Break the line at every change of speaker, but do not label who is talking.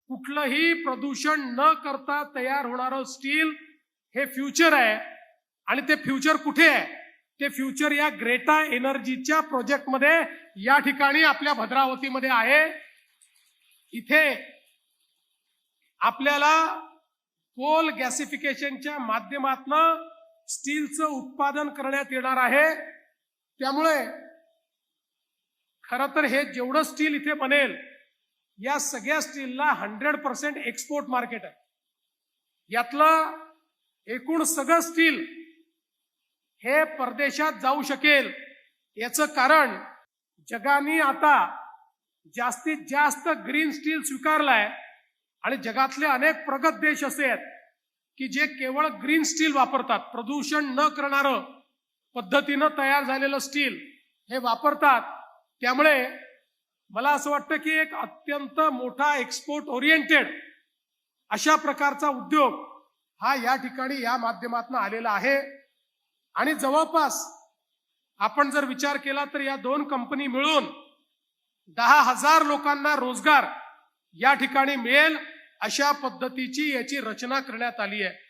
कुठलंही प्रदूषण न करता तयार होणारं स्टील हे फ्युचर आहे। आणि ते फ्युचर कुठे आहे? ते फ्युचर या ग्रेटा एनर्जीच्या प्रोजेक्टमध्ये या ठिकाणी आपल्या भद्रावतीमध्ये आहे। इथे आपल्याला कोल गॅसिफिकेशनच्या माध्यमातून स्टीलचं उत्पादन करण्यात येणार आहे। त्यामुळे खरं तर हे जेवढं स्टील इथे बनेल या सगळ्या स्टीलला 100% एक्सपोर्ट मार्केट आहे। यातलं एकूण सगळं स्टील हे परदेशात जाऊ शकेल। याचं कारण जगाने आता जास्तीत जास्त ग्रीन स्टील स्वीकारलाय आणि जगातले अनेक प्रगत देश असे आहेत की जे केवळ ग्रीन स्टील वापरतात, प्रदूषण न करणारं पद्धतीनं तयार झालेलं स्टील हे वापरतात। त्यामुळे मला असं वाटतं की एक अत्यंत मोठा एक्सपोर्ट ओरिएंटेड अशा प्रकारचा उद्योग हा या ठिकाणी या माध्यमातून आलेला आहे। आणि जवळपास आपण जर विचार केला तर या दोन कंपनी मिळून 10,000 लोकांना रोजगार या ठिकाणी मिळेल अशा पद्धतीची याची रचना करण्यात आली आहे।